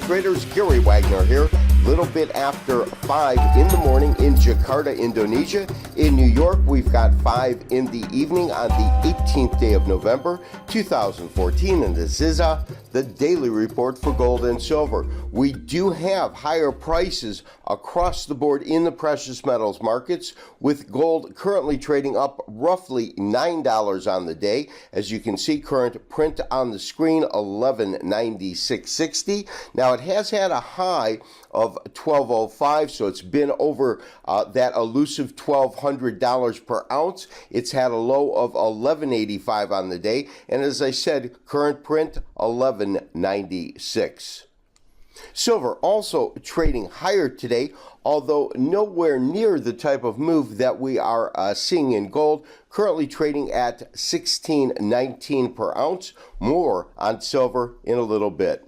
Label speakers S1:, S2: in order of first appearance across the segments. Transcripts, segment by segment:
S1: traders, Gary Wagner here. Little bit after 5 in the morning in Jakarta, Indonesia. In New York, we've got 5 in the evening on the 18th day of November, 2014. And this is the daily report for gold and silver. We do have higher prices across the board in the precious metals markets, with gold currently trading up roughly $9 on the day. As you can see, current print on the screen, 1196.60. Now, it has had a high of 1205, so it's been over that elusive $1,200 per ounce. It's had a low of 1185 on the day, and as I said, current print 1196. Silver also trading higher today, although nowhere near the type of move that we are seeing in gold, currently trading at 1619 per ounce. More on silver in a little bit.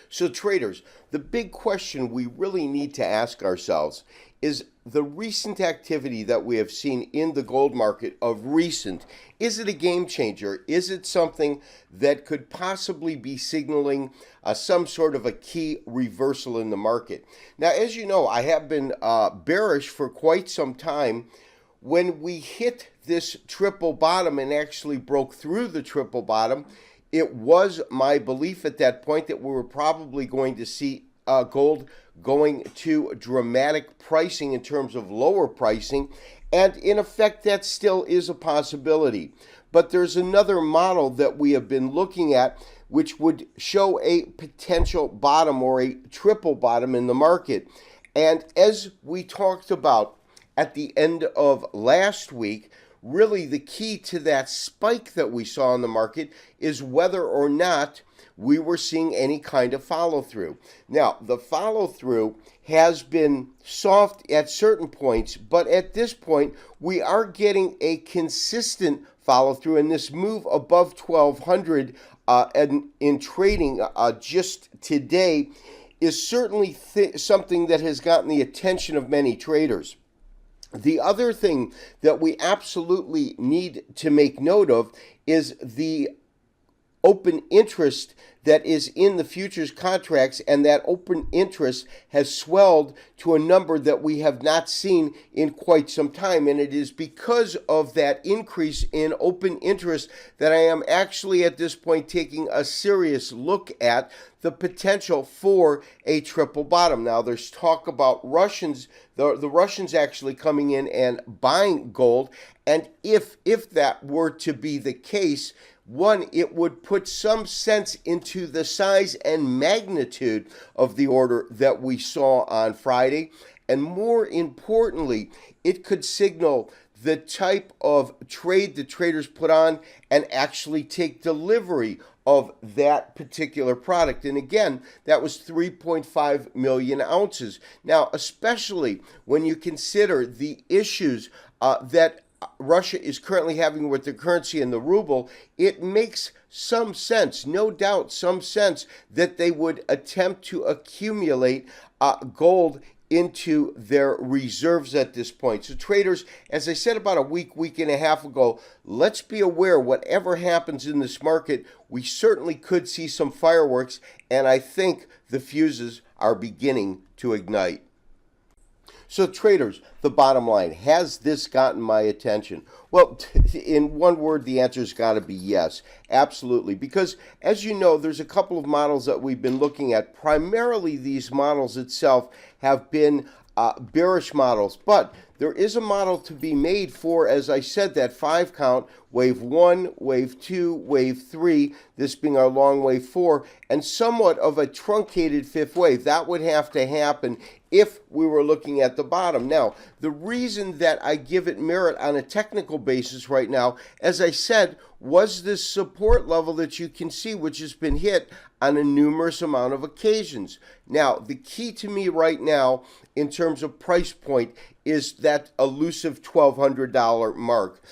S1: So traders, the big question we really need to ask ourselves is the recent activity that we have seen in the gold market of recent. Is it a game changer? Is it something that could possibly be signaling some sort of a key reversal in the market? Now, as you know, I have been bearish for quite some time. When we hit this triple bottom and actually broke through the triple bottom, it was my belief at that point that we were probably going to see gold going to dramatic pricing in terms of lower pricing, and in effect that still is a possibility. But there's another model that we have been looking at which would show a potential bottom or a triple bottom in the market. And as we talked about at the end of last week, really the key to that spike that we saw in the market is whether or not we were seeing any kind of follow-through. Now, the follow-through has been soft at certain points, but at this point, we are getting a consistent follow-through, and this move above 1200 in trading just today is certainly something that has gotten the attention of many traders. The other thing that we absolutely need to make note of is the open interest that is in the futures contracts, and that open interest has swelled to a number that we have not seen in quite some time. And it is because of that increase in open interest that I am actually at this point taking a serious look at the potential for a triple bottom. Now, there's talk about the Russians actually coming in and buying gold, and if that were to be the case, one, it would put some sense into the size and magnitude of the order that we saw on Friday. And more importantly, it could signal the type of trade the traders put on and actually take delivery of that particular product. And again, that was 3.5 million ounces. Now, especially when you consider the issues that Russia is currently having with the currency and the ruble, it makes some sense, no doubt some sense, that they would attempt to accumulate gold into their reserves at this point. So traders, as I said about a week and a half ago, let's be aware whatever happens in this market, we certainly could see some fireworks, and I think the fuses are beginning to ignite. So traders, the bottom line, has this gotten my attention? Well, in one word, the answer's got to be yes, absolutely. Because as you know, there's a couple of models that we've been looking at. Primarily, these models itself have been bearish models, but there is a model to be made for, as I said, that 5 count, wave 1, wave 2, wave 3, this being our long wave 4, and somewhat of a truncated 5th wave. That would have to happen if we were looking at the bottom. Now, the reason that I give it merit on a technical basis right now, as I said, was this support level that you can see, which has been hit on a numerous amount of occasions. Now, the key to me right now in terms of price point is that elusive $1,200 mark.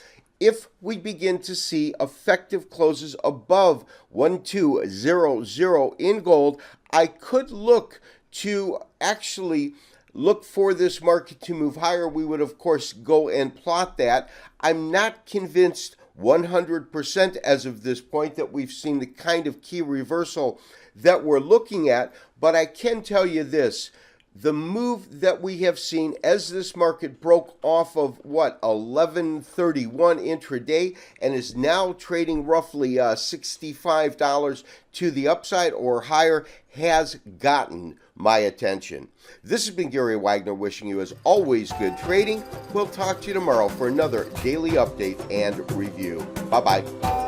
S1: If we begin to see effective closes above 1200 in gold, I could look to actually look for this market to move higher. We would, of course, go and plot that. I'm not convinced 100% as of this point that we've seen the kind of key reversal that we're looking at. But I can tell you this. The move that we have seen as this market broke off of 1131 intraday and is now trading roughly $65 to the upside or higher has gotten my attention. This has been Gary Wagner wishing you, as always, good trading. We'll talk to you tomorrow for another daily update and review. Bye-bye.